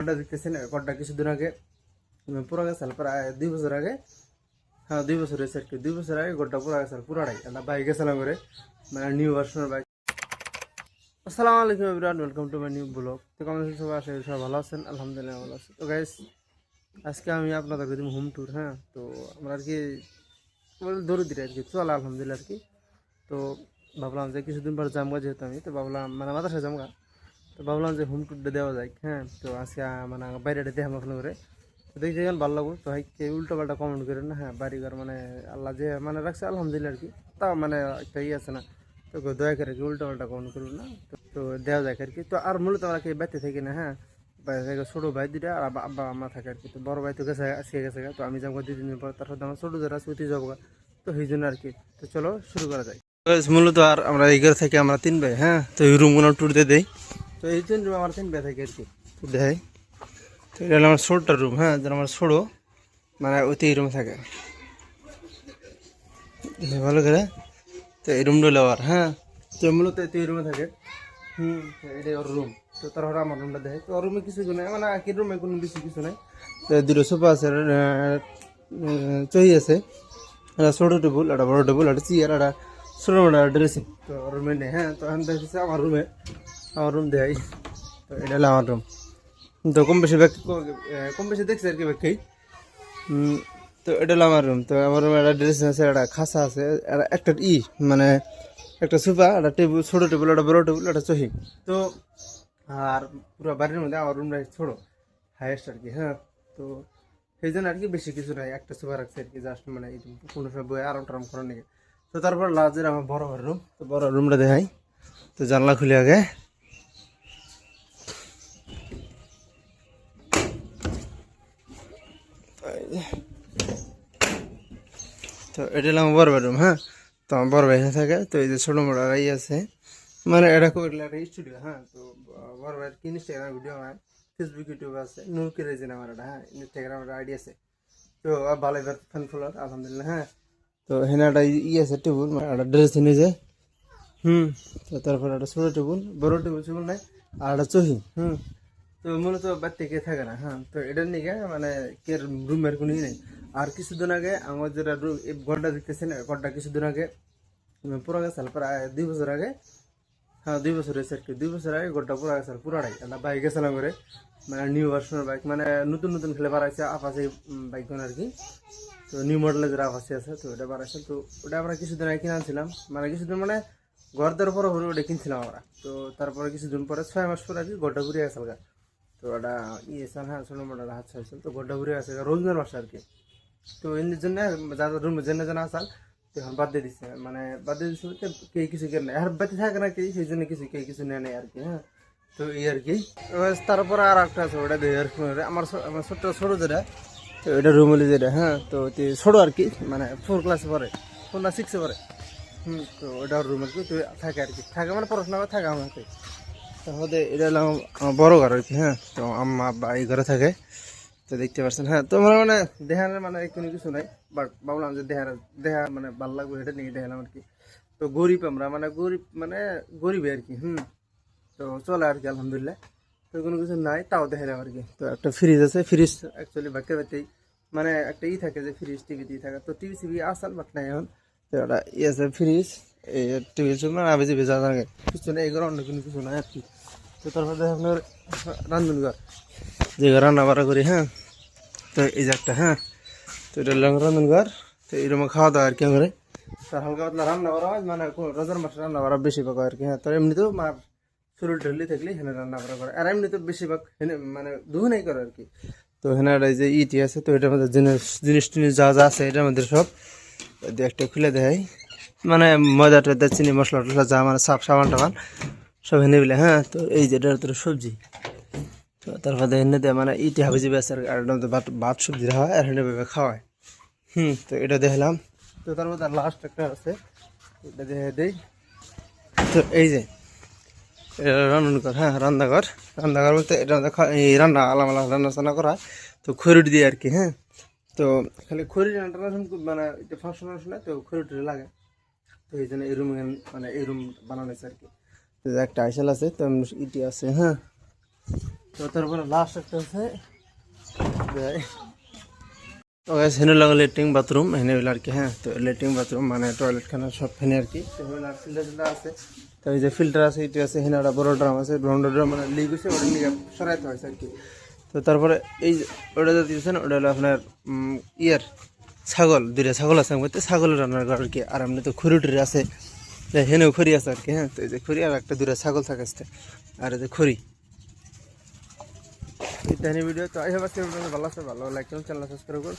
ঘরটা দেখতেছেন, ঘরটা কিছুদিন আগে পুরো গেছে, প্রায় 2 বছর আগে। হ্যাঁ, 2 বছর হয়েছে আর কি। 2 বছর আগে ঘরটা পুরো গেছে, পুরাটাই একটা বাইক গেছিলাম করে, মানে নিউ ভার্সনের বাইক। আসসালামু আলাইকুম everyone, welcome to my new blog. তো কেমন আছেন সবাই? আশা করি সবাই ভালো আছেন। আলহামদুলিল্লাহ ভালো আছি। তো গাইস, আজকে আমি আপনাদেরকে দিব হোম ট্যুর। হ্যাঁ, তো আমরা আর কি দৌড়িয়ে আর কি চলা আলহামদুলিল্লাহ আর কি। তো ভাবলাম যে কিছুদিন পর জামগা, যেহেতু আমি তো ভাবলাম মানে মাদ্রাসায় জামগা, তো ভাবলাম যে হোম ট্যুরটা দেওয়া যায়। হ্যাঁ, তো আজকে মানে বাইরেটা দেখে আমরা করে তো দেখতে গেলে ভালো লাগবো। তো ভাই কে উল্টো পাল্টা কমেন্ট করেন না। হ্যাঁ, বাড়িঘর মানে আল্লাহ যে মানে রাখছে আলহামদুলিল্লাহ আর কি। তাও মানে একটা আছে না, তো দয়া করে কি উল্টো পাল্টা কমেন্ট করুন না। তো দেওয়া যায় আর কি। তো আর মূলত আমরা কি বাইতে থাকি না। হ্যাঁ, বাইরে থেকে ছোটো ভাই দুটা আর আব্বা আম্মা থাকে আর কি। তো বড় ভাই তো গেছে, আজকে গেছে। তো আমি যাবো 2 দিন পর, তার সাথে আমার ছোটো যারা ছুটি যাবো। তো সেই জন্য আর কি। তো চলো শুরু করা যায়। মূলত আর আমরা এই ঘর থেকে আমরা 3 ভাই। হ্যাঁ, তো এই রুমগুলো ট্যুর দিয়ে দেই। তো এই 3 রুম আমার 3 ভাই থাকে আর কি। তো দেখাই, তো এটা হলো আমার ছোটটা রুম। হ্যাঁ, যেন আমার ছোটো মানে ওইতে এই রুমে থাকে ভালো করে। তো এই রুমটা হলো আর, হ্যাঁ, তো মূলত এই রুমে থাকে। তো এটাই ওর রুম। তো তারপরে আমার রুমটা দেখে, তো ওর রুমে কিছু নাই, মানে একই রুমে কোনো বেশি কিছু নাই। তো 2টা সোফা আছে, চই আছে, একটা ছোটো টেবিল, একটা বড় টেবিল, একটা চেয়ার, একটা ছোটো বড় ড্রেসিং। তো ওর রুমে নেই। হ্যাঁ, তো এখন দেখতেছে আমার রুমে, আমার রুম দেয়। তো এটা হলো আমার রুম। তো কম বেশি দেখছি আর কি ব্যাখ্যাই। তো এটা হলো আমার রুম। তো আমার রুমে একটা ড্রেসিং আছে, একটা খাসা আছে, একটা মানে একটা সোফা, একটা টেবিল, ছোটো টেবিল, একটা বড় টেবিল, একটা চহি। তো আর পুরো বাড়ির মধ্যে আমার রুমটা ছোটো, হাইয়েস্ট আর কি। হ্যাঁ, তো সেই জন্য আর কি বেশি কিছু নাই, একটা সোফা রাখছে আর কি, জাস্ট মানে কোনো সব বই আরাম টারাম করার নাকি। তো তারপর লাস্টের আমার বড় রুম। তো বড় রুমটা দেখাই। তো জানলা খুলে আগে, তো এটা হলো আমার বড় বেডরুম। হ্যাঁ, তো আমার বড় ভাই থাকে। তো এই যে ছোটো মোটো আড়াই আছে, মানে এটা খুব একটা স্টুডিও। হ্যাঁ, তো বড় ভাইয়ের কি ইনস্টাগ্রাম ভিডিও হয়, ফেসবুক ইউটিউব আছে, নূর কিরেজিন আমার এটা। হ্যাঁ, ইনস্টাগ্রাম আইডি আছে। তো ভালো ফ্যান ফলোয়ার আলহামদুলিল্লাহ। হ্যাঁ, তো হেনা একটা আছে টেবিল, মানে একটা ড্রেস নিয়ে যায়। তো তারপর একটা ছোটো টেবিল, বড় টেবিল নাই, আর একটা চহি। তো মূলত বাড়িতে কে থাকে না। হ্যাঁ, তো এটার নিকে মানে কে রুমের কোনো নেই। আর কিছুদিন আগে আমার যেটা রুম, এই ঘরটা দেখতেছেন, ঘরটা কিছুদিন আগে পুরো গেছে, প্রায় 2 বছর আগে। হ্যাঁ, 2 বছর হয়েছে আর কি। 2 বছর আগে ঘরটা পুরো গেছে, পুরাটাই একটা বাইক গেছিলাম করে, মানে নিউ ভার্সনের বাইক, মানে নতুন নতুন খেলে বাড়াইছে আপাসে বাইকগুলো আর কি। তো নিউ মডেলের যেটা আপাসে আছে, তো ওটা বাড়াইছে। তো ওটা আমরা কিছুদিন আগে কিনে আনছিলাম, মানে কিছুদিন মানে ঘর দেওয়ার পরে ওটা কিনছিলাম আমরা। তো তারপরে কিছুদিন পরে 6 মাস পরে আর কি ঘরটা ঘুরে গেছে। তো ওটা ইয়েসাল, হ্যাঁ, ছোটো মোটো হাত ছাড়ছিল। তো ঘরটা ঘুরে গেছে রোজমের বাসা আর কি। তো এর জন্য যাদের রুমে জেনে জানা আসাল, তো এখন বাদ দিয়ে দিচ্ছে, মানে বাদ দিয়ে দিচ্ছে বলতে কে কিছু কেন নেই, আর বাড়িতে থাকে না কি, সেই জন্য কে কিছু নেয় নেই আর কি। হ্যাঁ, তো এই আর কি। তারপরে আর একটা আছে, ওটা দিয়ে আমার আমার ছোটো যেটা, তো এটা রুম হলে যেটা। হ্যাঁ, তো ছোটো আর কি, মানে 4 ক্লাসে পড়ে, 4 না 6-এ পড়ে। তো ওটা রুম আর কি। তো থাকে আর কি, থাকে মানে পড়াশোনা করে থাকে আমার হাতে। তাহলে এটা হলো আমার বড় ঘর আর কি। হ্যাঁ, তো আম্মা আব্বা এই ঘরে থাকে। তো দেখতে পাচ্ছেন। হ্যাঁ, তো মানে দেহার মানে কোনো কিছু নাই, বাট ভাবলাম যে দেহা মানে ভালো লাগবে, এটা নিয়ে দেখালাম আর কি। তো গরিব আমরা, মানে গরিব আর কি। তো চলে আর কি আলহামদুলিল্লাহ। তো কোনো কিছু নাই, তাও দেখালাম আর কি। তো একটা ফ্রিজ আছে, ফ্রিজ অ্যাকচুয়ালি বাকি বাড়িতেই মানে একটা থাকে যে ফ্রিজ টিভি দিয়ে থাকে। তো টিভি সিভি আসাল বাট নাই এখন। তো ওটা আছে ফ্রিজ, এই টিভি মানে আবে যে ভেজা থাকে কিছু নেই, এগুলো অন্য কোনো কিছু নাই আর কি। তো তারপর দেখে আপনার রান্ধনঘর, যে রান্না বাড়া করি। হ্যাঁ, তো এই যে একটা, হ্যাঁ, তো এটা রান্ধনঘর। তো এইরকম খাওয়া দাওয়া আর কি করে। তার হালকা পাতলা রান্না করা হয়, মানে রোজার মাসে রান্না করা বেশিরভাগ আর কি। হ্যাঁ, তো এমনিতেও মার শরীর ঢলি থাকলে হেনে রান্না করা করে, আর এমনি তো বেশিরভাগ হেনে মানে দুহনেই করে আর কি। তো হেনার এই যে ইটি আছে, তো এটার মধ্যে জিনিস টিনিস যা যা আছে এটার মধ্যে সব একটা খুলে দেয়, মানে ময়দা টয়দা চিনি মশলা টশলা যা মানে সাবান টাবান সব হেনে বিলে। হ্যাঁ, তো এই যে এটার ভিতরে সবজি। তো তারপরে এনে দেয় মানে ইটি হাবিজি বেসার, আর ভাত সবজি হয়, আর হেনে ভেবে খাওয়ায়। তো এটা দেখলাম। তো তারপর তার লাস্ট একটা আছে, এটা দেখে দেই। তো এই যে রান্নাঘর। হ্যাঁ, রান্নাঘর বলতে এটা এই রান্না আলাম আলাম রান্না টান্না করা, তো খড়ি দিয়ে আর কি। হ্যাঁ, তো খালি খড়ি রান্না মানে এটা ফাংশন তো খড়ি টড়ি লাগে। তো এই জন্য এই রুম, মানে এই রুম বানানো আছে আর কি। তো একটা আইসাল আছে, তো ইটি আছে। হ্যাঁ, তো তারপরে লাস্ট একটা আছে তো গাইস হেনে লাগা লেট্রিন বাথরুম হেনে হইল আর কি। হ্যাঁ, তো লেট্রিন বাথরুম মানে টয়লেট খানা সব হেনে আর কি। তো হইল আর ফিল্টার আছে, তো এই যে ফিল্টার আছে এটা আছে, হেনে একটা বড় ড্রাম আছে, বড় ড্রাম মানে লিক হয়েছে ওটা লিক সরাইতে হয়েছে আর কি। তো তারপরে এই যে ওটা যে দিয়েছেন ওটা হলো আপনার ইয়ার ছাগল, দুইটা ছাগল আছে আমার মধ্যে, ছাগলের রান্নার ঘর আর কি। আর এমনি তো খড়ি টুরি আছে, হেনেও খড়ি আছে আর কি। হ্যাঁ, তো এই যে খড়ি আর একটা দুইটা ছাগল থাকে আর এই যে খড়ি ইত্যাদি ভিডিও। তো এই ভালো আছে, ভালো লাইক করুন, চ্যানেল সাবস্ক্রাইব করুন।